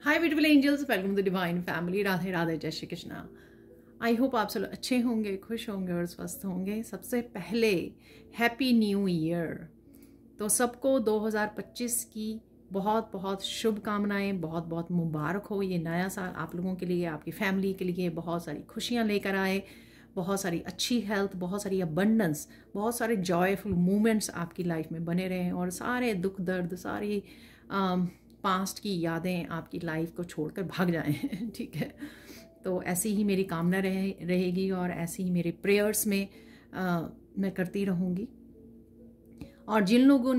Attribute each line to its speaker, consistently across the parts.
Speaker 1: Hi beautiful angels, welcome to divine family. Radhe Radhe, जय Shri Krishna. I hope आप सब अच्छे होंगे, खुश होंगे और स्वस्थ होंगे। सबसे पहले हैप्पी न्यू ईयर। तो सबको 2025 की बहुत बहुत शुभकामनाएं, बहुत बहुत मुबारक हो। ये नया साल आप लोगों के लिए, आपकी फैमिली के लिए बहुत सारी खुशियां लेकर आए, बहुत सारी अच्छी हेल्थ, बहुत सारी अबंडेंस, बहुत सारे जॉयफुल मोमेंट्स आपकी लाइफ में बने रहें और सारे दुख दर्द, सारी पास्ट की यादें आपकी लाइफ को छोड़कर भाग जाएं। ठीक है, तो ऐसी ही मेरी कामना रहेगी और ऐसी ही मेरे प्रेयर्स में मैं करती रहूँगी। और जिन लोगों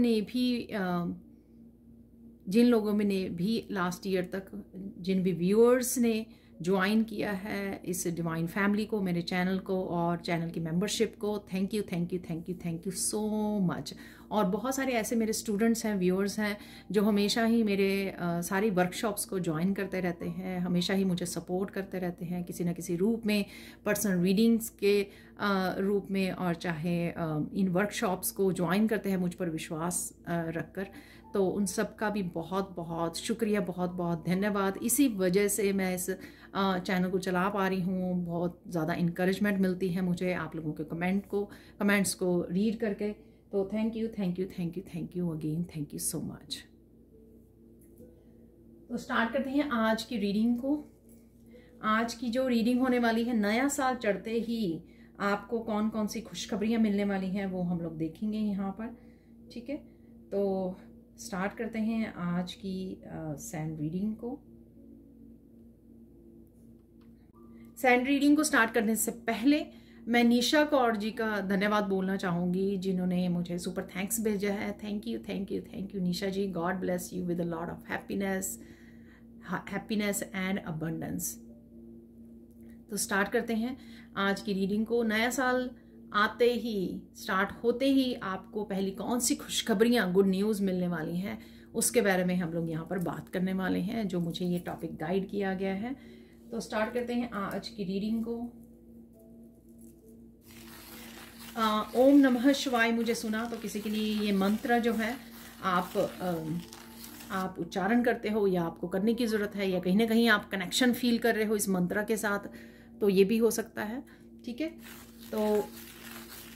Speaker 1: ने भी लास्ट ईयर तक, जिन भी व्यूअर्स ने ज्वाइन किया है इस डिवाइन फैमिली को, मेरे चैनल को और चैनल की मेंबरशिप को, thank you thank you thank you thank you so much. और बहुत सारे ऐसे मेरे स्टूडेंट्स हैं, व्यूअर्स हैं, जो हमेशा ही मेरे सारी वर्कशॉप्स को ज्वाइन करते रहते हैं, हमेशा ही मुझे सपोर्ट करते रहते हैं किसी न किसी रूप में, पर्सनल रीडिंग्स के रूप में, और चाहे इन वर्कशॉप्स को ज्वाइन करते हैं मुझ पर विश्वास रखकर। तो उन सब का भी बहुत बहुत शुक्रिया, बहुत बहुत धन्यवाद। इसी वजह से मैं इस चैनल को चला पा रही हूँ। बहुत ज़्यादा इंकरेजमेंट मिलती है मुझे आप लोगों के कमेंट्स को रीड करके। तो thank you thank you thank you thank you again, thank you so much. तो स्टार्ट करते हैं आज की रीडिंग को। आज की जो रीडिंग होने वाली है, नया साल चढ़ते ही आपको कौन कौन सी खुशखबरियाँ मिलने वाली हैं वो हम लोग देखेंगे यहाँ पर। ठीक है, तो स्टार्ट करते हैं आज की सैंड रीडिंग को। सैंड रीडिंग को स्टार्ट करने से पहले मैं निशा कौर जी का धन्यवाद बोलना चाहूँगी, जिन्होंने मुझे सुपर थैंक्स भेजा है। Thank you thank you thank you Nisha ji. God bless you with a lot of happiness and abundance. तो स्टार्ट करते हैं आज की रीडिंग को। नया साल आते ही, स्टार्ट होते ही आपको पहली कौन सी खुशखबरियाँ, गुड न्यूज़ मिलने वाली हैं, उसके बारे में हम लोग यहाँ पर बात करने वाले हैं, जो मुझे ये टॉपिक गाइड किया गया है। तो स्टार्ट करते हैं आज की रीडिंग को। ओम नमः शिवाय मुझे सुना, तो किसी के लिए ये मंत्र जो है आप उच्चारण करते हो या आपको करने की ज़रूरत है, या कहीं ना कहीं आप कनेक्शन फील कर रहे हो इस मंत्र के साथ, तो ये भी हो सकता है। ठीक है, तो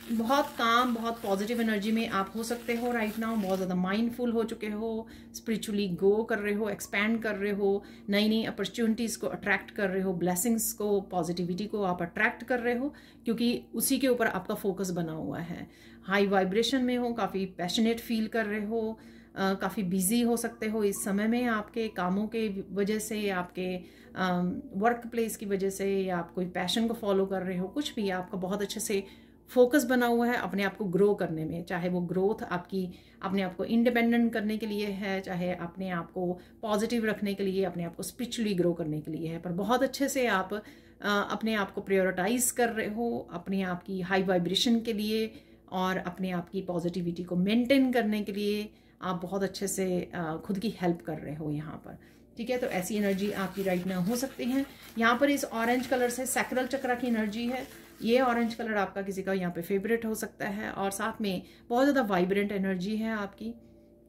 Speaker 1: बहुत काम, बहुत पॉजिटिव एनर्जी में आप हो सकते हो राइट नाउ। बहुत ज़्यादा माइंडफुल हो चुके हो, स्पिरिचुअली ग्रो कर रहे हो, एक्सपैंड कर रहे हो, नई नई अपॉर्चुनिटीज़ को अट्रैक्ट कर रहे हो, ब्लेसिंग्स को, पॉजिटिविटी को आप अट्रैक्ट कर रहे हो, क्योंकि उसी के ऊपर आपका फोकस बना हुआ है। हाई वाइब्रेशन में हो, काफ़ी पैशनेट फील कर रहे हो, काफ़ी बिजी हो सकते हो इस समय में, आपके कामों के वजह से, आपके वर्क प्लेस की वजह से, या आप कोई पैशन को फॉलो कर रहे हो, कुछ भी आपका बहुत अच्छे से फोकस बना हुआ है अपने आप को ग्रो करने में। चाहे वो ग्रोथ आपकी अपने आप को इंडिपेंडेंट करने के लिए है, चाहे अपने आप को पॉजिटिव रखने के लिए, अपने आप को स्पिरिचुअली ग्रो करने के लिए है, पर बहुत अच्छे से आप अपने आप को प्रायोरिटाइज कर रहे हो अपने आप की हाई वाइब्रेशन के लिए, और अपने आप की पॉजिटिविटी को मेंटेन करने के लिए आप बहुत अच्छे से खुद की हेल्प कर रहे हो यहाँ पर। ठीक है, तो ऐसी एनर्जी आपकी राइट नाउ हो सकती है। यहाँ पर इस ऑरेंज कलर से सैक्रल चक्र की एनर्जी है। ये ऑरेंज कलर आपका किसी का यहाँ पे फेवरेट हो सकता है, और साथ में बहुत ज़्यादा वाइब्रेंट एनर्जी है आपकी,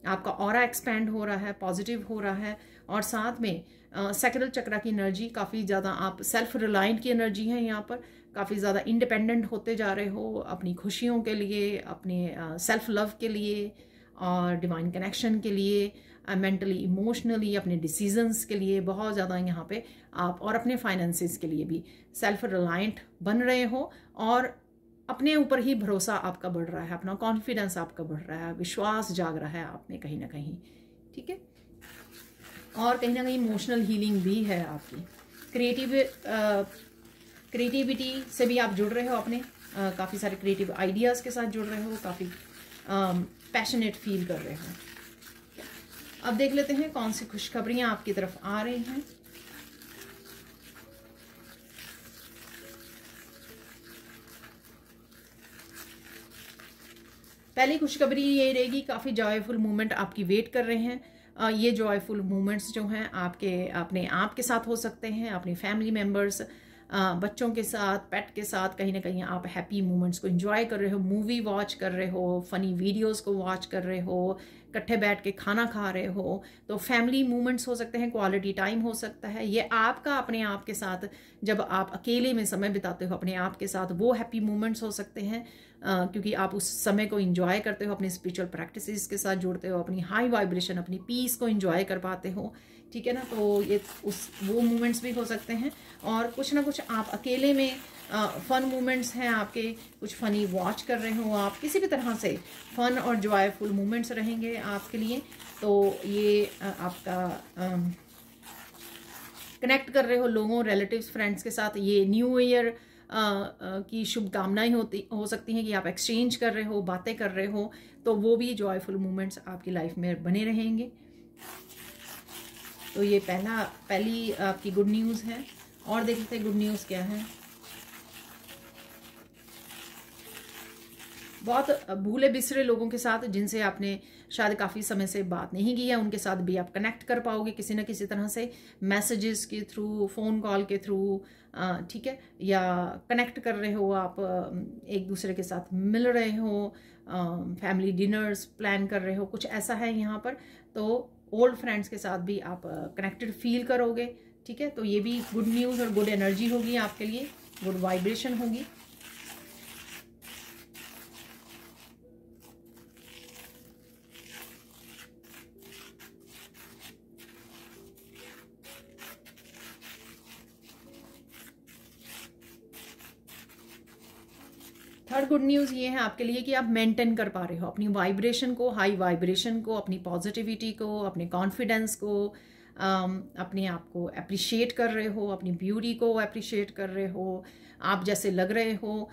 Speaker 1: आपका ऑरा एक्सपैंड हो रहा है, पॉजिटिव हो रहा है, और साथ में सैक्रल चक्र की एनर्जी काफ़ी ज़्यादा, आप सेल्फ रिलायंट की एनर्जी है यहाँ पर, काफ़ी ज़्यादा इंडिपेंडेंट होते जा रहे हो अपनी खुशियों के लिए, अपने सेल्फ लव के लिए और डिवाइन कनेक्शन के लिए, मेंटली इमोशनली अपने डिसीजंस के लिए बहुत ज़्यादा यहाँ पे आप, और अपने फाइनेंसेस के लिए भी सेल्फ रिलायंट बन रहे हो, और अपने ऊपर ही भरोसा आपका बढ़ रहा है, अपना कॉन्फिडेंस आपका बढ़ रहा है, विश्वास जाग रहा है आप में कहीं ना कहीं। ठीक है, और कहीं ना कहीं इमोशनल हीलिंग भी है आपकी। क्रिएटिविटी से भी आप जुड़ रहे हो अपने, काफ़ी सारे क्रिएटिव आइडियाज़ के साथ जुड़ रहे हो, काफ़ी पैशनेट फील कर रहे हो। अब देख लेते हैं कौन सी खुशखबरियां आपकी तरफ आ रही हैं। पहली खुशखबरी ये रहेगी, काफ़ी जॉयफुल मोमेंट आपकी वेट कर रहे हैं। ये जॉयफुल मोमेंट्स जो हैं आपके अपने आप के साथ हो सकते हैं, अपनी फैमिली मेम्बर्स, बच्चों के साथ, पेट के साथ, कहीं ना कहीं आप हैप्पी मोमेंट्स को एंजॉय कर रहे हो, मूवी वॉच कर रहे हो, फनी वीडियोस को वॉच कर रहे हो, इकट्ठे बैठ के खाना खा रहे हो, तो फैमिली मोमेंट्स हो सकते हैं, क्वालिटी टाइम हो सकता है। ये आपका अपने आप के साथ जब आप अकेले में समय बिताते हो अपने आप के साथ, वो हैप्पी मोमेंट्स हो सकते हैं, क्योंकि आप उस समय को इंजॉय करते हो, अपनी स्पिरिचुअल प्रैक्टिसेस के साथ जुड़ते हो, अपनी हाई वाइब्रेशन, अपनी पीस को इंजॉय कर पाते हो, ठीक है ना। तो ये वो मोमेंट्स भी हो सकते हैं। और कुछ ना कुछ आप अकेले में फन मोमेंट्स हैं आपके, कुछ फनी वॉच कर रहे हो आप, किसी भी तरह से फन और जॉयफुल मोमेंट्स रहेंगे आपके लिए। तो ये आपका कनेक्ट कर रहे हो लोगों, रिलेटिव्स, फ्रेंड्स के साथ। ये न्यू ईयर की शुभकामनाएं हो सकती हैं कि आप एक्सचेंज कर रहे हो, बातें कर रहे हो, तो वो भी जॉयफुल मोमेंट्स आपकी लाइफ में बने रहेंगे। तो ये पहली आपकी गुड न्यूज़ है। और देखते हैं गुड न्यूज़ क्या है। बहुत भूले बिसरे लोगों के साथ जिनसे आपने शायद काफ़ी समय से बात नहीं की है, उनके साथ भी आप कनेक्ट कर पाओगे किसी ना किसी तरह से, मैसेजेस के थ्रू, फ़ोन कॉल के थ्रू, ठीक है, या कनेक्ट कर रहे हो आप, एक दूसरे के साथ मिल रहे हो, फैमिली डिनर्स प्लान कर रहे हो, कुछ ऐसा है यहाँ पर। तो ओल्ड फ्रेंड्स के साथ भी आप कनेक्टेड फील करोगे, ठीक है। तो ये भी गुड न्यूज़ और गुड एनर्जी होगी आपके लिए, गुड वाइब्रेशन होगी। थर्ड गुड न्यूज़ ये है आपके लिए कि आप मेंटेन कर पा रहे हो अपनी वाइब्रेशन को, हाई वाइब्रेशन को, अपनी पॉजिटिविटी को, अपने कॉन्फिडेंस को, अपने आप को अप्रिशिएट कर रहे हो, अपनी ब्यूटी को अप्रिशिएट कर रहे हो, आप जैसे लग रहे हो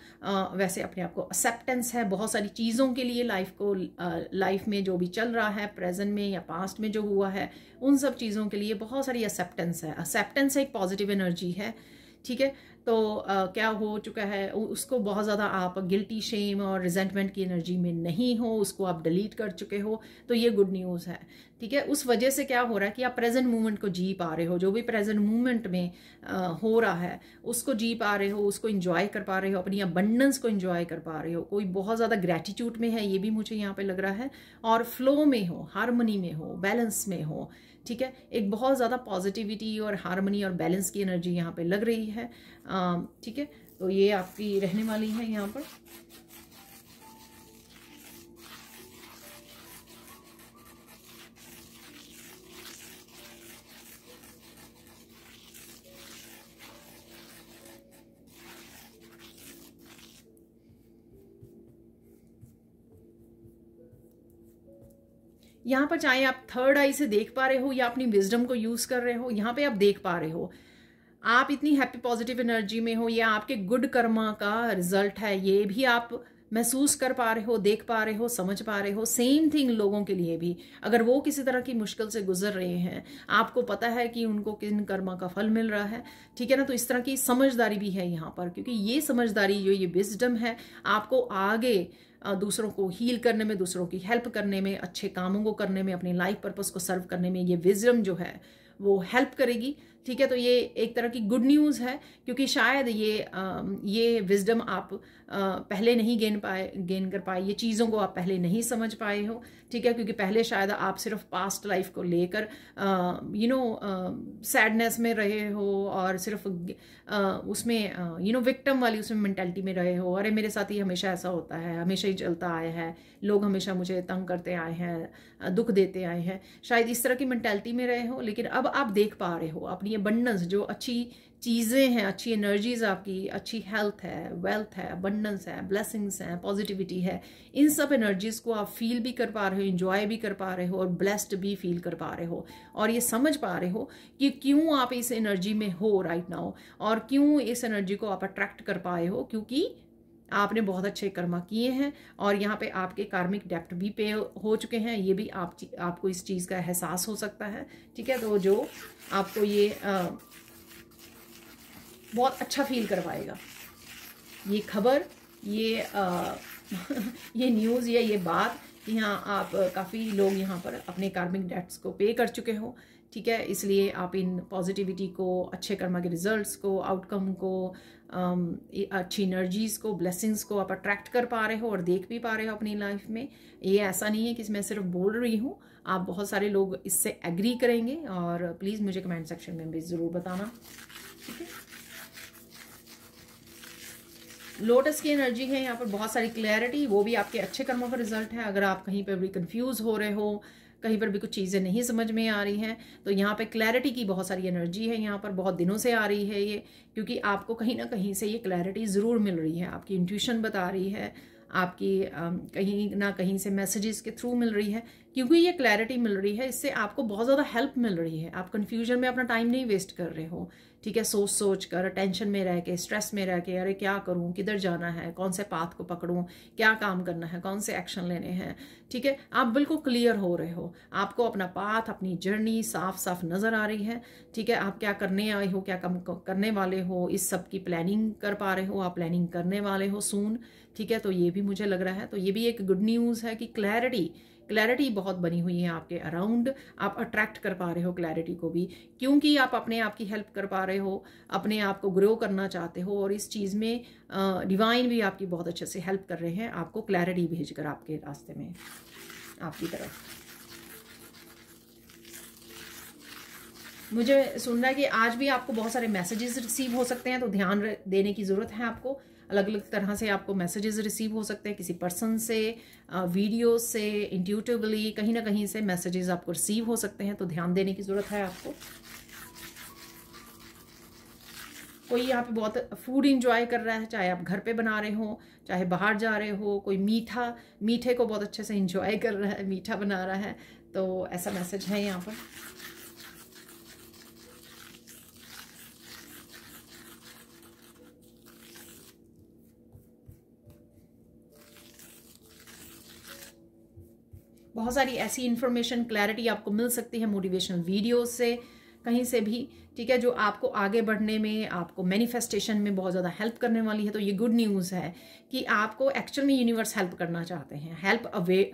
Speaker 1: वैसे अपने आप को एक्सेप्टेंस है बहुत सारी चीज़ों के लिए। लाइफ में जो भी चल रहा है, प्रेजेंट में या पास्ट में जो हुआ है, उन सब चीज़ों के लिए बहुत सारी एक्सेप्टेंस है। एक्सेप्टेंस एक पॉजिटिव एनर्जी है, ठीक है। तो क्या हो चुका है उसको बहुत ज़्यादा आप गिल्टी, शेम और रिजेंटमेंट की एनर्जी में नहीं हो, उसको आप डिलीट कर चुके हो, तो ये गुड न्यूज़ है, ठीक है। उस वजह से क्या हो रहा है कि आप प्रेजेंट मोमेंट को जी पा रहे हो, जो भी प्रेजेंट मोमेंट में हो रहा है उसको जी पा रहे हो, उसको इंजॉय कर पा रहे हो, अपनी अबंडेंस को इंजॉय कर पा रहे हो, कोई बहुत ज़्यादा ग्रेटिट्यूड में है, ये भी मुझे यहाँ पे लग रहा है, और फ्लो में हो, हार्मनी में हो, बैलेंस में हो, ठीक है। एक बहुत ज़्यादा पॉजिटिविटी और हार्मनी और बैलेंस की एनर्जी यहाँ पे लग रही है, ठीक है। तो ये आपकी रहने वाली है यहाँ पर। यहाँ पर चाहे आप थर्ड आई से देख पा रहे हो या अपनी विजडम को यूज कर रहे हो, यहाँ पे आप देख पा रहे हो आप इतनी हैप्पी पॉजिटिव एनर्जी में हो, या आपके गुड कर्मा का रिजल्ट है, ये भी आप महसूस कर पा रहे हो, देख पा रहे हो, समझ पा रहे हो। सेम थिंग लोगों के लिए भी, अगर वो किसी तरह की मुश्किल से गुजर रहे हैं, आपको पता है कि उनको किन कर्मा का फल मिल रहा है, ठीक है ना। तो इस तरह की समझदारी भी है यहाँ पर, क्योंकि ये समझदारी जो ये विजडम है आपको आगे दूसरों को हील करने में, दूसरों की हेल्प करने में, अच्छे कामों को करने में, अपने लाइफ पर्पस को सर्व करने में ये विजडम जो है वो हेल्प करेगी, ठीक है। तो ये एक तरह की गुड न्यूज़ है, क्योंकि शायद ये विजडम आप पहले नहीं गेन कर पाए, ये चीज़ों को आप पहले नहीं समझ पाए हो, ठीक है। क्योंकि पहले शायद आप सिर्फ पास्ट लाइफ को लेकर सैडनेस में रहे हो, और सिर्फ उसमें विक्टिम वाली उसमें मेंटालिटी में रहे हो, अरे मेरे साथ ही हमेशा ऐसा होता है, हमेशा ही चलता आया है, लोग हमेशा मुझे तंग करते आए हैं, दुख देते आए हैं, शायद इस तरह की मेंटालिटी में रहे हो। लेकिन अब आप देख पा रहे हो अपनी अबंडेंस, जो अच्छी चीज़ें हैं, अच्छी एनर्जीज आपकी, अच्छी हेल्थ है, वेल्थ है, अबंडेंस है, ब्लेसिंग्स हैं, पॉजिटिविटी है, इन सब एनर्जीज को आप फील भी कर पा रहे हो, इंजॉय भी कर पा रहे हो, और ब्लेस्ड भी फील कर पा रहे हो, और ये समझ पा रहे हो कि क्यों आप इस एनर्जी में हो राइट नाउ, और क्यों इस एनर्जी को आप अट्रैक्ट कर पाए हो, क्योंकि आपने बहुत अच्छे कर्मा किए हैं, और यहाँ पे आपके कार्मिक डेप्ट भी पे हो चुके हैं। ये भी आपको इस चीज़ का एहसास हो सकता है, ठीक है। तो जो आपको ये बहुत अच्छा फील करवाएगा, ये खबर, ये ये न्यूज़, ये बात, कि हाँ आप काफ़ी लोग यहाँ पर अपने कार्मिक डेट्स को पे कर चुके हो, ठीक है। इसलिए आप इन पॉजिटिविटी को, अच्छे कर्मा के रिजल्ट्स को, आउटकम को, अच्छी एनर्जीज को, ब्लेसिंग्स को आप अट्रैक्ट कर पा रहे हो और देख भी पा रहे हो अपनी लाइफ में। ये ऐसा नहीं है कि मैं सिर्फ बोल रही हूँ, आप बहुत सारे लोग इससे एग्री करेंगे और प्लीज़ मुझे कमेंट सेक्शन में भी ज़रूर बताना, ठीक है। लोटस की एनर्जी है यहाँ पर, बहुत सारी क्लैरिटी, वो भी आपके अच्छे कर्मों का रिजल्ट है। अगर आप कहीं पर भी कंफ्यूज हो रहे हो, कहीं पर भी कुछ चीज़ें नहीं समझ में आ रही हैं, तो यहाँ पे क्लैरिटी की बहुत सारी एनर्जी है। यहाँ पर बहुत दिनों से आ रही है ये, क्योंकि आपको कहीं ना कहीं से ये क्लैरिटी ज़रूर मिल रही है। आपकी इंट्यूशन बता रही है, आपकी कहीं ना कहीं से मैसेजेस के थ्रू मिल रही है। क्योंकि ये क्लैरिटी मिल रही है, इससे आपको बहुत ज़्यादा हेल्प मिल रही है। आप कन्फ्यूजन में अपना टाइम नहीं वेस्ट कर रहे हो, ठीक है। सोच सोच कर, टेंशन में रह के, स्ट्रेस में रह के, अरे क्या करूं, किधर जाना है, कौन से पाथ को पकड़ूं, क्या काम करना है, कौन से एक्शन लेने हैं, ठीक है। आप बिल्कुल क्लियर हो रहे हो, आपको अपना पाथ, अपनी जर्नी साफ साफ नज़र आ रही है, ठीक है। आप क्या करने आए हो, क्या काम करने वाले हो, इस सब की प्लानिंग कर पा रहे हो, आप प्लानिंग करने वाले हो सून, ठीक है। तो ये भी मुझे लग रहा है, तो ये भी एक गुड न्यूज़ है कि क्लैरिटी बहुत बनी हुई है आपके अराउंड। आप अट्रैक्ट कर पा रहे हो क्लैरिटी को भी, क्योंकि आप अपने आप की हेल्प कर पा रहे हो, अपने आप को ग्रो करना चाहते हो, और इस चीज़ में डिवाइन भी आपकी बहुत अच्छे से हेल्प कर रहे हैं, आपको क्लैरिटी भेजकर आपके रास्ते में, आपकी तरफ। मुझे सुनना है कि आज भी आपको बहुत सारे मैसेजेस रिसीव हो सकते हैं, तो ध्यान देने की ज़रूरत है आपको। अलग अलग तरह से आपको मैसेजेस रिसीव हो सकते हैं, किसी पर्सन से, वीडियो से, इंट्यूटिवली, कहीं ना कहीं से मैसेजेस आपको रिसीव हो सकते हैं, तो ध्यान देने की ज़रूरत है आपको। कोई यहाँ पे बहुत फूड इंजॉय कर रहा है, चाहे आप घर पे बना रहे हो, चाहे बाहर जा रहे हो। कोई मीठे को बहुत अच्छे से इंजॉय कर रहा है, मीठा बना रहा है, तो ऐसा मैसेज है यहाँ पर। बहुत सारी ऐसी इन्फॉर्मेशन, क्लैरिटी आपको मिल सकती है मोटिवेशनल वीडियोस से, कहीं से भी, ठीक है, जो आपको आगे बढ़ने में, आपको मैनिफेस्टेशन में बहुत ज़्यादा हेल्प करने वाली है। तो ये गुड न्यूज़ है कि आपको एक्चुअल में यूनिवर्स हेल्प करना चाहते हैं, हेल्प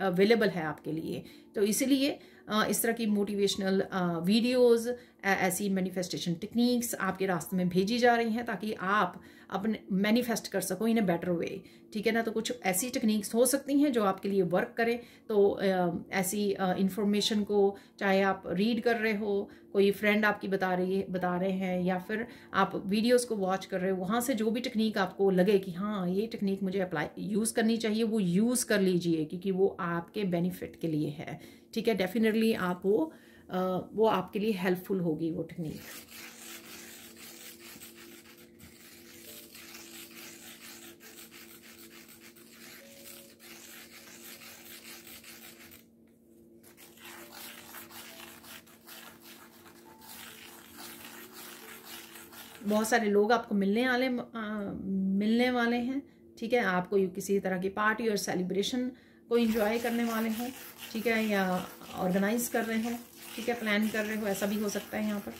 Speaker 1: अवेलेबल है आपके लिए। तो इसीलिए इस तरह की मोटिवेशनल वीडियोस, ऐसी मैनिफेस्टेशन टेक्निक्स आपके रास्ते में भेजी जा रही हैं, ताकि आप अपने मैनिफेस्ट कर सको इन अ बेटर वे, ठीक है ना। तो कुछ ऐसी टेक्निक्स हो सकती हैं जो आपके लिए वर्क करें। तो ऐसी इंफॉर्मेशन को, चाहे आप रीड कर रहे हो, कोई फ्रेंड आपकी बता रहे हैं, या फिर आप वीडियोस को वॉच कर रहे हो, वहाँ से जो भी टेक्निक आपको लगे कि हाँ ये टेक्निक मुझे यूज़ करनी चाहिए, वो यूज़ कर लीजिए, क्योंकि वो आपके बेनिफिट के लिए है, ठीक है। डेफिनेटली आप वो आपके लिए हेल्पफुल होगी वो टेक्निक। बहुत सारे लोग आपको मिलने वाले हैं, ठीक है। आपको किसी तरह की पार्टी और सेलिब्रेशन को एंजॉय करने वाले हो, ठीक है, या ऑर्गेनाइज कर रहे हो, ठीक है, प्लान कर रहे हो, ऐसा भी हो सकता है यहाँ पर।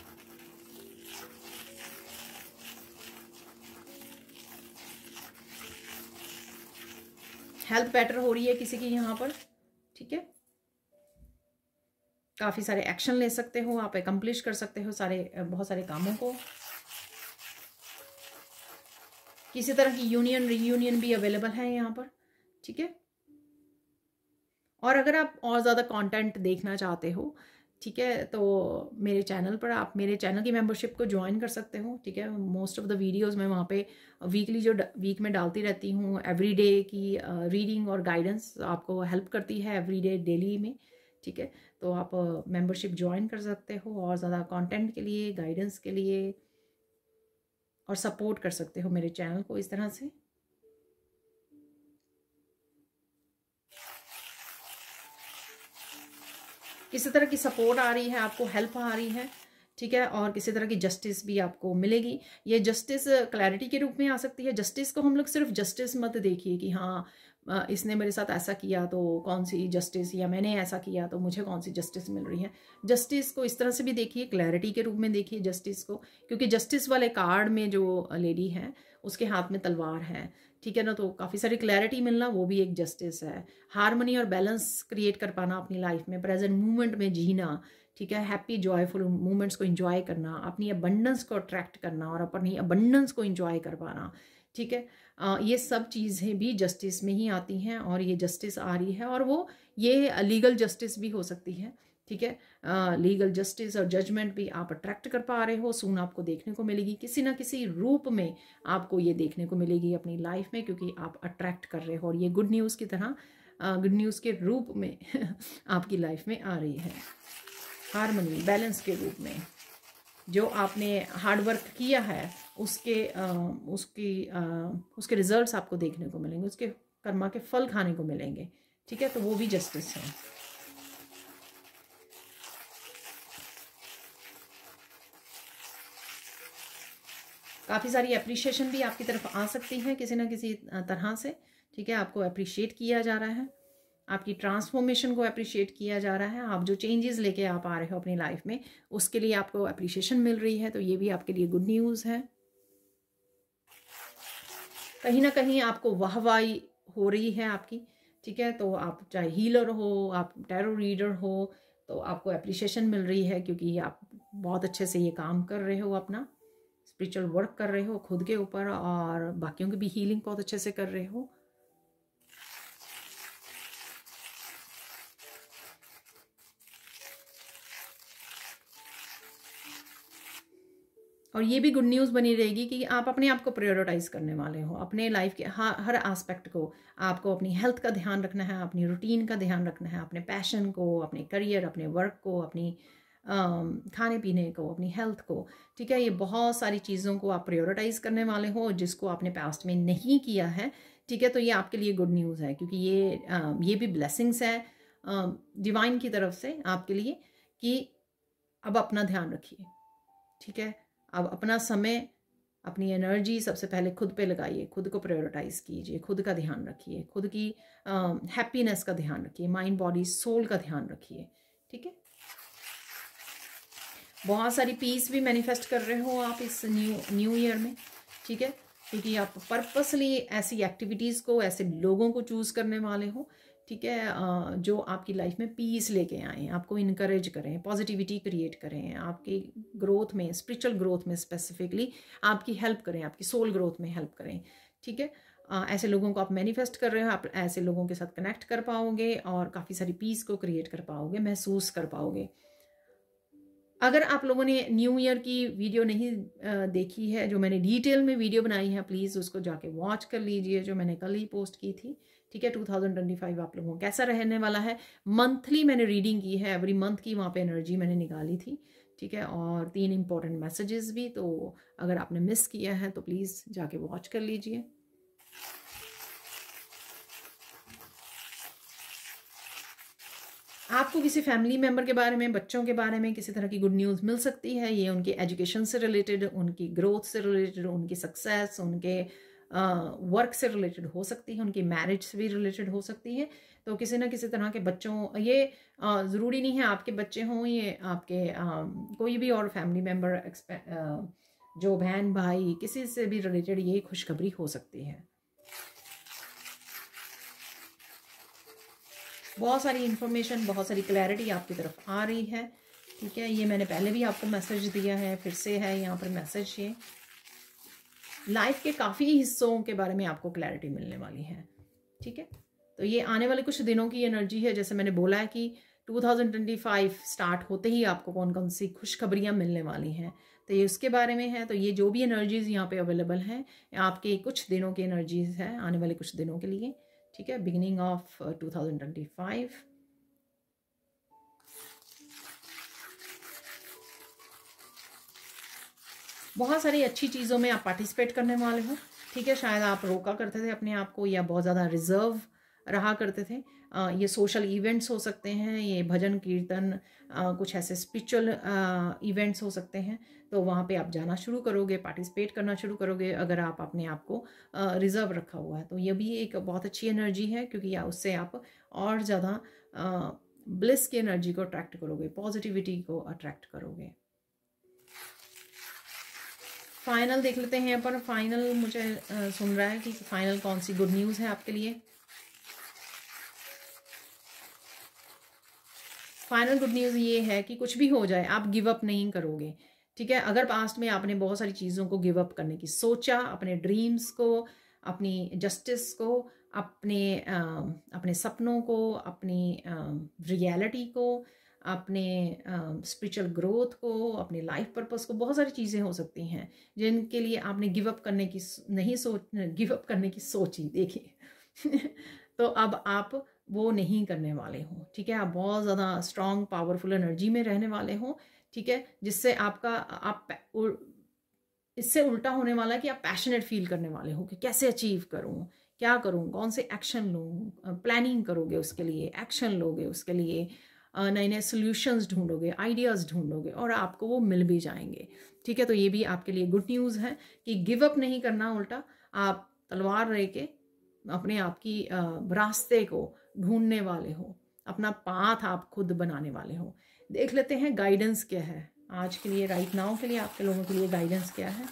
Speaker 1: हेल्थ बेटर हो रही है किसी की यहाँ पर, ठीक है। काफ़ी सारे एक्शन ले सकते हो आप, अकम्प्लिश कर सकते हो बहुत सारे कामों को। किसी तरह की यूनियन रीयूनियन भी अवेलेबल है यहाँ पर, ठीक है। और अगर आप और ज़्यादा कंटेंट देखना चाहते हो, ठीक है, तो मेरे चैनल पर आप मेरे चैनल की मेंबरशिप को ज्वाइन कर सकते हो, ठीक है। मोस्ट ऑफ द वीडियोस मैं वहाँ पे वीकली जो वीक में डालती रहती हूँ, एवरीडे की रीडिंग और गाइडेंस आपको हेल्प करती है एवरीडे डेली में, ठीक है। तो आप मेंबरशिप ज्वाइन कर सकते हो और ज़्यादा कंटेंट के लिए, गाइडेंस के लिए, और सपोर्ट कर सकते हो मेरे चैनल को इस तरह से। किसी तरह की सपोर्ट आ रही है आपको, हेल्प आ रही है, ठीक है। और किसी तरह की जस्टिस भी आपको मिलेगी। ये जस्टिस क्लैरिटी के रूप में आ सकती है। जस्टिस को हम लोग सिर्फ जस्टिस मत देखिए कि हाँ इसने मेरे साथ ऐसा किया तो कौन सी जस्टिस, या मैंने ऐसा किया तो मुझे कौन सी जस्टिस मिल रही है। जस्टिस को इस तरह से भी देखिए, क्लैरिटी के रूप में देखिए जस्टिस को, क्योंकि जस्टिस वाले कार्ड में जो लेडी है उसके हाथ में तलवार है, ठीक है ना। तो काफ़ी सारी क्लैरिटी मिलना वो भी एक जस्टिस है। हार्मनी और बैलेंस क्रिएट कर पाना अपनी लाइफ में, प्रेजेंट मोमेंट में जीना, ठीक है, हैप्पी जॉयफुल मोमेंट्स को एंजॉय करना, अपनी अबंडेंस को अट्रैक्ट करना और अपनी अबंडेंस को एंजॉय कर पाना, ठीक है। ये सब चीज़ें भी जस्टिस में ही आती हैं और ये जस्टिस आ रही है, और वो ये लीगल जस्टिस भी हो सकती है, ठीक है। लीगल जस्टिस और जजमेंट भी आप अट्रैक्ट कर पा रहे हो, सून आपको देखने को मिलेगी किसी ना किसी रूप में, आपको ये देखने को मिलेगी अपनी लाइफ में, क्योंकि आप अट्रैक्ट कर रहे हो और ये गुड न्यूज़ की तरह, गुड न्यूज़ के रूप में आपकी लाइफ में आ रही है। हार्मनी बैलेंस के रूप में जो आपने हार्ड वर्क किया है उसके रिजल्ट्स आपको देखने को मिलेंगे, उसके कर्मा के फल खाने को मिलेंगे, ठीक है। तो वो भी जस्टिस है। काफ़ी सारी अप्रिशिएशन भी आपकी तरफ आ सकती है किसी ना किसी तरह से, ठीक है। आपको अप्रिशिएट किया जा रहा है, आपकी ट्रांसफॉर्मेशन को अप्रिशिएट किया जा रहा है, आप जो चेंजेस लेके आप आ रहे हो अपनी लाइफ में उसके लिए आपको अप्रिशिएशन मिल रही है। तो ये भी आपके लिए गुड न्यूज़ है। कहीं ना कहीं आपको वाहवाही हो रही है आपकी, ठीक है। तो आप चाहे हीलर हो, आप टैरो रीडर हो, तो आपको अप्रिशिएशन मिल रही है क्योंकि आप बहुत अच्छे से ये काम कर रहे हो, अपना स्पिरिचुअल वर्क कर रहे हो खुद के ऊपर और बाकियों की भी हीलिंग बहुत अच्छे से कर रहे हो। और ये भी गुड न्यूज़ बनी रहेगी कि आप अपने आप को प्रायोरिटाइज करने वाले हो, अपने लाइफ के हर एस्पेक्ट को। आपको अपनी हेल्थ का ध्यान रखना है, अपनी रूटीन का ध्यान रखना है, अपने पैशन को, अपने करियर, अपने वर्क को, अपनी खाने पीने को, अपनी हेल्थ को, ठीक है। ये बहुत सारी चीज़ों को आप प्रायोरिटाइज करने वाले हो जिसको आपने पास्ट में नहीं किया है, ठीक है। तो ये आपके लिए गुड न्यूज़ है क्योंकि ये भी ब्लेसिंग्स है डिवाइन की तरफ से आपके लिए कि अब अपना ध्यान रखिए, ठीक है। अब अपना समय, अपनी एनर्जी सबसे पहले खुद पे लगाइए, खुद को प्रायोरिटाइज कीजिए, खुद का ध्यान रखिए, खुद की हैप्पीनेस का ध्यान रखिए, माइंड बॉडी सोल का ध्यान रखिए, ठीक है। बहुत सारी पीस भी मैनिफेस्ट कर रहे हो आप इस न्यू ईयर में, ठीक है, क्योंकि आप पर्पसली ऐसी एक्टिविटीज़ को, ऐसे लोगों को चूज़ करने वाले हो, ठीक है, जो आपकी लाइफ में पीस लेके आएँ, आपको इनकरेज करें, पॉजिटिविटी क्रिएट करें, आपकी ग्रोथ में, स्पिरिचुअल ग्रोथ में स्पेसिफिकली आपकी हेल्प करें, आपकी सोल ग्रोथ में हेल्प करें, ठीक है। ऐसे लोगों को आप मैनिफेस्ट कर रहे हो, आप ऐसे लोगों के साथ कनेक्ट कर पाओगे और काफ़ी सारी पीस को क्रिएट कर पाओगे, महसूस कर पाओगे। अगर आप लोगों ने न्यू ईयर की वीडियो नहीं देखी है, जो मैंने डिटेल में वीडियो बनाई है, प्लीज़ उसको जाके वॉच कर लीजिए, जो मैंने कल ही पोस्ट की थी, ठीक है। 2025 आप लोगों को कैसा रहने वाला है, मंथली मैंने रीडिंग की है, एवरी मंथ की वहाँ पे एनर्जी मैंने निकाली थी, ठीक है, और 3 इंपॉर्टेंट मैसेजेस भी। तो अगर आपने मिस किया है तो प्लीज़ जाके वॉच कर लीजिए। आपको किसी फैमिली मेम्बर के बारे में, बच्चों के बारे में किसी तरह की गुड न्यूज़ मिल सकती है। ये उनके एजुकेशन से रिलेटेड, उनकी ग्रोथ से रिलेटेड, उनकी सक्सेस, उनके वर्क से रिलेटेड हो सकती है, उनकी मैरिज से भी रिलेटेड हो सकती है। तो किसी ना किसी तरह के बच्चों, ये ज़रूरी नहीं है आपके बच्चे हों, ये आपके कोई भी और फैमिली मेम्बर, जो बहन भाई, किसी से भी रिलेटेड ये खुशखबरी हो सकती है। बहुत सारी इन्फॉर्मेशन, बहुत सारी क्लैरिटी आपकी तरफ आ रही है, ठीक है। ये मैंने पहले भी आपको मैसेज दिया है, फिर से है यहाँ पर मैसेज। ये लाइफ के काफ़ी हिस्सों के बारे में आपको क्लैरिटी मिलने वाली है, ठीक है। तो ये आने वाले कुछ दिनों की एनर्जी है, जैसे मैंने बोला है कि 2025 स्टार्ट होते ही आपको कौन कौन सी खुशखबरियाँ मिलने वाली हैं, तो ये उसके बारे में है। तो ये जो भी एनर्जीज़ यहाँ पे अवेलेबल हैं, आपके कुछ दिनों की एनर्जीज़ है, आने वाले कुछ दिनों के लिए, ठीक है, बिगिनिंग ऑफ 2025। बहुत सारी अच्छी चीज़ों में आप पार्टिसिपेट करने वाले हो, ठीक है। शायद आप रोका करते थे अपने आप को या बहुत ज़्यादा रिजर्व रहा करते थे। ये सोशल इवेंट्स हो सकते हैं, ये भजन कीर्तन, कुछ ऐसे स्पिरिचुअल इवेंट्स हो सकते हैं। तो वहाँ पे आप जाना शुरू करोगे, पार्टिसिपेट करना शुरू करोगे अगर आप अपने आप को रिजर्व रखा हुआ है। तो ये भी एक बहुत अच्छी एनर्जी है क्योंकि उससे आप और ज़्यादा ब्लिस की एनर्जी को अट्रैक्ट करोगे, पॉजिटिविटी को अट्रैक्ट करोगे। फाइनल देख लेते हैं यहाँ पर। फाइनल मुझे सुन रहा है कि फाइनल कौन सी गुड न्यूज़ है आपके लिए। फाइनल गुड न्यूज़ ये है कि कुछ भी हो जाए आप गिव अप नहीं करोगे, ठीक है। अगर पास्ट में आपने बहुत सारी चीज़ों को गिव अप करने की सोचा, अपने ड्रीम्स को, अपनी जस्टिस को, अपने सपनों को, अपनी रियलिटी को, अपने स्पिरिचुअल ग्रोथ को, अपने लाइफ पर्पस को, बहुत सारी चीज़ें हो सकती हैं जिनके लिए आपने गिव अप करने की गिव अप करने की सोची, देखिए तो अब आप वो नहीं करने वाले हो, ठीक है। आप बहुत ज़्यादा स्ट्रॉन्ग पावरफुल एनर्जी में रहने वाले हो, ठीक है, जिससे इससे उल्टा होने वाला है कि आप पैशनेट फील करने वाले हो कि कैसे अचीव करूं, क्या करूं, कौन से एक्शन लूं, प्लानिंग करोगे उसके लिए, एक्शन लोगे उसके लिए, नए नए सोल्यूशंस ढूंढोगे, आइडियाज़ ढूंढोगे और आपको वो मिल भी जाएंगे, ठीक है। तो ये भी आपके लिए गुड न्यूज़ है कि गिव अप नहीं करना, उल्टा आप तलवार लेके अपने आप की रास्ते को ढूंढने वाले हो, अपना पाथ आप खुद बनाने वाले हो। देख लेते हैं गाइडेंस क्या है आज के लिए, राइट नाउ के लिए आपके लोगों के लिए गाइडेंस क्या है।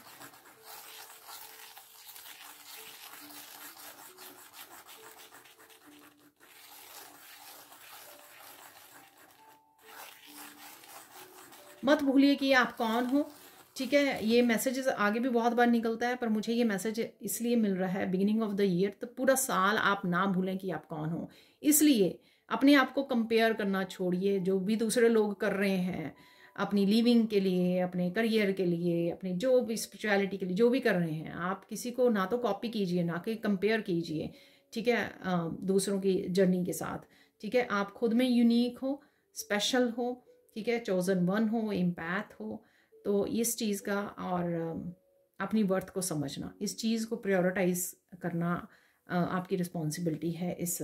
Speaker 1: मत भूलिए कि आप कौन हो, ठीक है। ये मैसेजेस आगे भी बहुत बार निकलता है, पर मुझे ये मैसेज इसलिए मिल रहा है बिगिनिंग ऑफ द ईयर, तो पूरा साल आप ना भूलें कि आप कौन हो। इसलिए अपने आप को कंपेयर करना छोड़िए जो भी दूसरे लोग कर रहे हैं अपनी लिविंग के लिए, अपने करियर के लिए, अपनी जो भी स्पिरिचुअलिटी के लिए जो भी कर रहे हैं, आप किसी को ना तो कॉपी कीजिए ना कि कंपेयर कीजिए, ठीक है, दूसरों की जर्नी के साथ, ठीक है। आप खुद में यूनिक हो, स्पेशल हो, ठीक है, चोजन वन हो, एम्पैथ हो। तो इस चीज़ का और अपनी वर्थ को समझना, इस चीज़ को प्रायोरिटाइज करना आपकी रिस्पॉन्सिबिलिटी है इस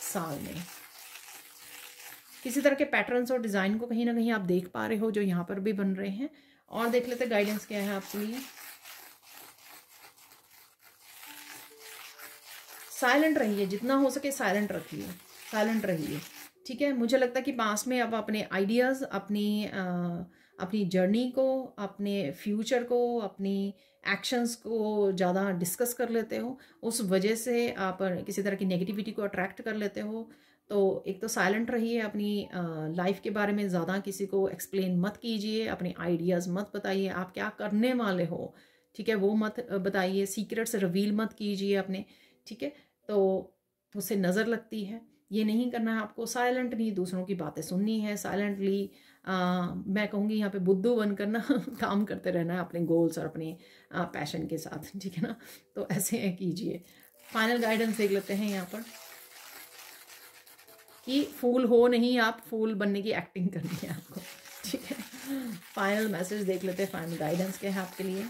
Speaker 1: साल में। किसी तरह के पैटर्न्स और डिज़ाइन को कहीं ना कहीं आप देख पा रहे हो जो यहाँ पर भी बन रहे हैं। और देख लेते गाइडेंस क्या है आपके लिए। साइलेंट रहिए, जितना हो सके साइलेंट रखिए, साइलेंट रहिए, ठीक है। मुझे लगता है कि पास में आप अपने आइडियाज़, अपनी जर्नी को, अपने फ्यूचर को, अपनी एक्शंस को ज़्यादा डिस्कस कर लेते हो, उस वजह से आप किसी तरह की नेगेटिविटी को अट्रैक्ट कर लेते हो। तो एक तो साइलेंट रहिए, अपनी लाइफ के बारे में ज़्यादा किसी को एक्सप्लेन मत कीजिए, अपने आइडियाज़ मत बताइए, आप क्या करने वाले हो, ठीक है, वो मत बताइए, सीक्रेट्स रिवील मत कीजिए अपने, ठीक है। तो उससे नज़र लगती है, ये नहीं करना है आपको। साइलेंटली दूसरों की बातें सुननी है, साइलेंटली मैं कहूँगी यहाँ पे बुद्धू बनकर ना काम करते रहना है अपने गोल्स और अपने पैशन के साथ, ठीक है ना। तो ऐसे कीजिए। फाइनल गाइडेंस देख लेते हैं यहाँ पर कि फूल हो नहीं, आप फूल बनने की एक्टिंग करनी है आपको, ठीक है। फाइनल मैसेज देख लेते हैं, फाइनल गाइडेंस क्या है आपके लिए।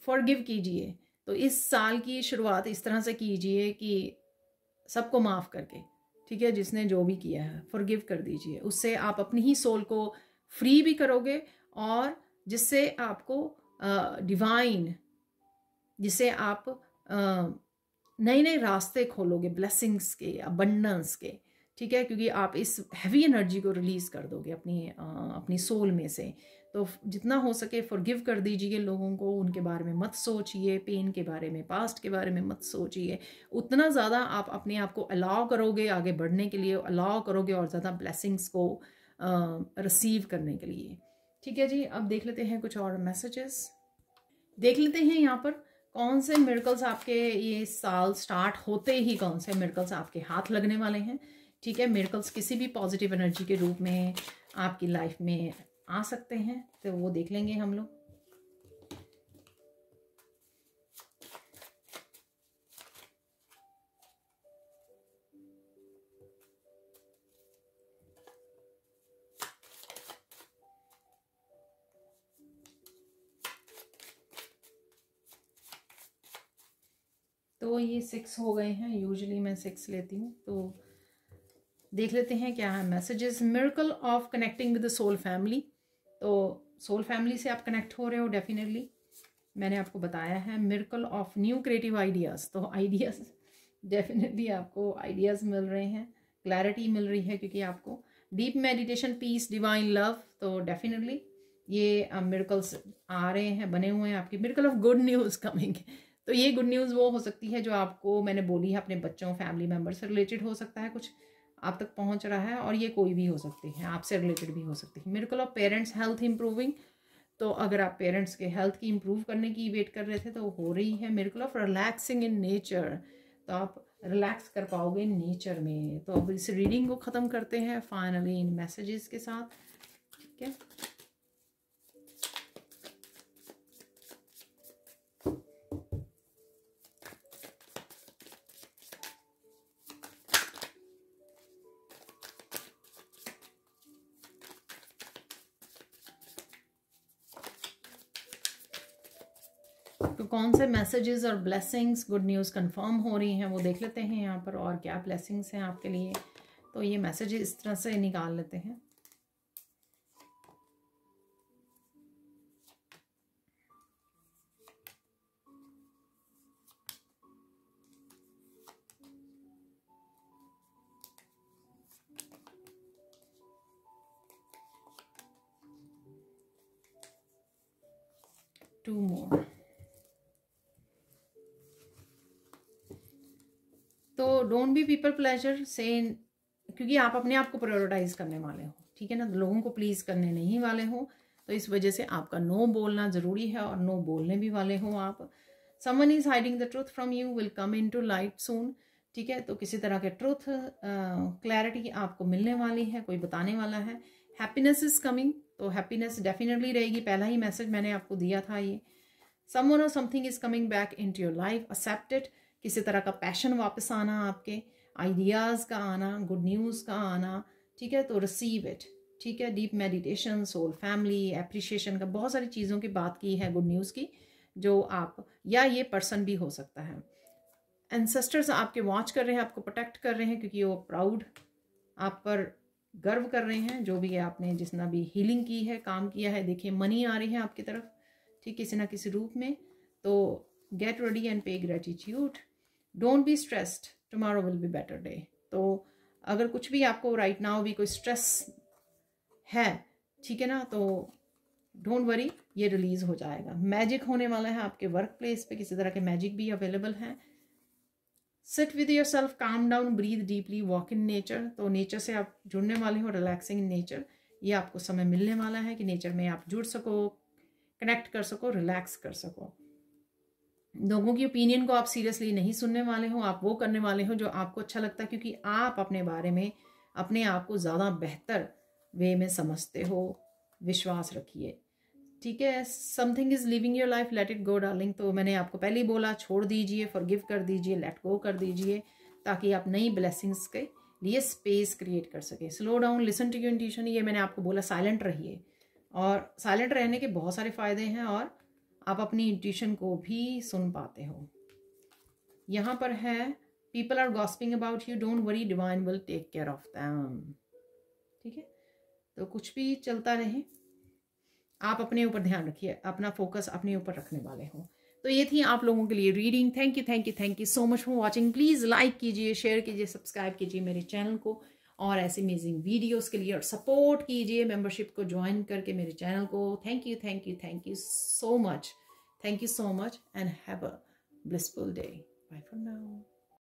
Speaker 1: फॉरगिव कीजिए। तो इस साल की शुरुआत इस तरह से कीजिए कि सबको माफ़ करके, ठीक है, जिसने जो भी किया है फॉरगिव कर दीजिए। उससे आप अपनी ही सोल को फ्री भी करोगे और जिससे आपको डिवाइन, जिससे आप नए नए रास्ते खोलोगे ब्लेसिंग्स के, अबंडेंस के, ठीक है, क्योंकि आप इस हैवी एनर्जी को रिलीज़ कर दोगे अपनी सोल में से। तो जितना हो सके फॉरगिव कर दीजिए लोगों को, उनके बारे में मत सोचिए, पेन के बारे में, पास्ट के बारे में मत सोचिए। उतना ज़्यादा आप अपने आप को अलाउ करोगे आगे बढ़ने के लिए, अलाउ करोगे और ज़्यादा ब्लेसिंग्स को रिसीव करने के लिए, ठीक है जी। अब देख लेते हैं कुछ और मैसेजेस। देख लेते हैं यहाँ पर कौन से मिरेकल्स आपके ये साल स्टार्ट होते ही कौन से मिरेकल्स आपके हाथ लगने वाले हैं, ठीक है। मिरेकल्स किसी भी पॉजिटिव एनर्जी के रूप में आपकी लाइफ में आ सकते हैं, तो वो देख लेंगे हम लोग। तो ये 6 हो गए हैं, यूजुअली मैं 6 लेती हूँ। तो देख लेते हैं क्या है messages. Miracle of connecting with the soul family. तो सोल फैमिली से आप कनेक्ट हो रहे हो डेफिनेटली, मैंने आपको बताया है। Miracle of new creative ideas, तो आइडियाज़ डेफिनेटली आपको आइडियाज़ मिल रहे हैं, क्लैरिटी मिल रही है, क्योंकि आपको deep meditation, peace, divine love, तो डेफिनेटली ये मिरेकल्स आ रहे हैं, बने हुए हैं आपकी, miracle of good news coming. तो ये गुड न्यूज़ वो हो सकती है जो आपको मैंने बोली है, अपने बच्चों, फैमिली मेम्बर से रिलेटेड हो सकता है, कुछ आप तक पहुंच रहा है, और ये कोई भी हो सकती है, आपसे रिलेटेड भी हो सकती है। Miracle of parents health improving, तो अगर आप पेरेंट्स के हेल्थ की इंप्रूव करने की वेट कर रहे थे तो हो रही है। Miracle of relaxing in nature, तो आप रिलैक्स कर पाओगे नेचर में। तो अब इस रीडिंग को ख़त्म करते हैं फाइनली इन मैसेजेस के साथ, ठीक है। तो कौन से मैसेजेस और ब्लेसिंग्स, गुड न्यूज़ कंफर्म हो रही हैं वो देख लेते हैं यहाँ पर, और क्या ब्लेसिंग्स हैं आपके लिए। तो ये मैसेजेस इस तरह से निकाल लेते हैं। टू मोर। तो डोंट बी पीपल प्लेजर से, क्योंकि आप अपने आप को प्रायोरिटाइज करने वाले हो, ठीक है ना, लोगों को प्लीज करने नहीं वाले हो, तो इस वजह से आपका नो बोलना जरूरी है, और नो बोलने भी वाले हो आप। Someone is hiding the truth from you will come into light soon, ठीक है। तो किसी तरह के ट्रूथ क्लैरिटी आपको मिलने वाली है, कोई बताने वाला है। हैप्पीनेस इज कमिंग, तो हैप्पीनेस डेफिनेटली रहेगी, पहला ही मैसेज मैंने आपको दिया था ये। समवन और something is coming back into your life, accepted, किसी तरह का पैशन वापस आना, आपके आइडियाज़ का आना, गुड न्यूज़ का आना, ठीक है। तो रिसीव इट, ठीक है। Deep meditation, soul, family, appreciation का, बहुत सारी चीज़ों की बात की है गुड न्यूज़ की, जो आप, या ये पर्सन भी हो सकता है। एंसेस्टर्स आपके वॉच कर रहे हैं, आपको प्रोटेक्ट कर रहे हैं, क्योंकि वो प्राउड, आप पर गर्व कर रहे हैं, जो भी है आपने जितना भी हीलिंग की है, काम किया है। देखिए मनी आ रही है आपकी तरफ, ठीक, किसी ना किसी रूप में। तो गेट रेडी एंड पे gratitude, don't be stressed, tomorrow will be better day. तो अगर कुछ भी आपको राइट नाउ भी कोई स्ट्रेस है, ठीक है ना, तो डोंट वरी, ये रिलीज हो जाएगा। मैजिक होने वाला है आपके वर्क प्लेस पे, किसी तरह के मैजिक भी अवेलेबल है। Sit with yourself, calm down, breathe deeply, walk in nature, तो नेचर से आप जुड़ने वाले हो, रिलैक्सिंग इन नेचर, ये आपको समय मिलने वाला है कि नेचर में आप जुड़ सको, कनेक्ट कर सको, रिलैक्स कर सको। लोगों की ओपिनियन को आप सीरियसली नहीं सुनने वाले हो, आप वो करने वाले हो जो आपको अच्छा लगता है, क्योंकि आप अपने बारे में, अपने आप को ज़्यादा बेहतर वे में समझते हो। विश्वास रखिए, ठीक है। Something is living your life, let it go darling, तो मैंने आपको पहले ही बोला, छोड़ दीजिए, फॉरगिव कर दीजिए, लेट गो कर दीजिए, ताकि आप नई ब्लेसिंग्स के लिए स्पेस क्रिएट कर सके। Slow down, listen to your intuition, ये मैंने आपको बोला, साइलेंट रहिए, और साइलेंट रहने के बहुत सारे फायदे हैं, और आप अपनी इंट्यूशन को भी सुन पाते हो। यहाँ पर है, people are gossiping about you, don't worry, divine will take care of them, ठीक है। तो कुछ भी चलता रहे, आप अपने ऊपर ध्यान रखिए, अपना फोकस अपने ऊपर रखने वाले हो। तो ये थी आप लोगों के लिए reading. Thank you, thank you, thank you so much for watching. Please like कीजिए, शेयर कीजिए, सब्सक्राइब कीजिए मेरे चैनल को, और ऐसे अमेजिंग वीडियोस के लिए, और सपोर्ट कीजिए मेंबरशिप को ज्वाइन करके मेरे चैनल को। Thank you, thank you, thank you so much, thank you so much, and have a blissful day. Bye for now.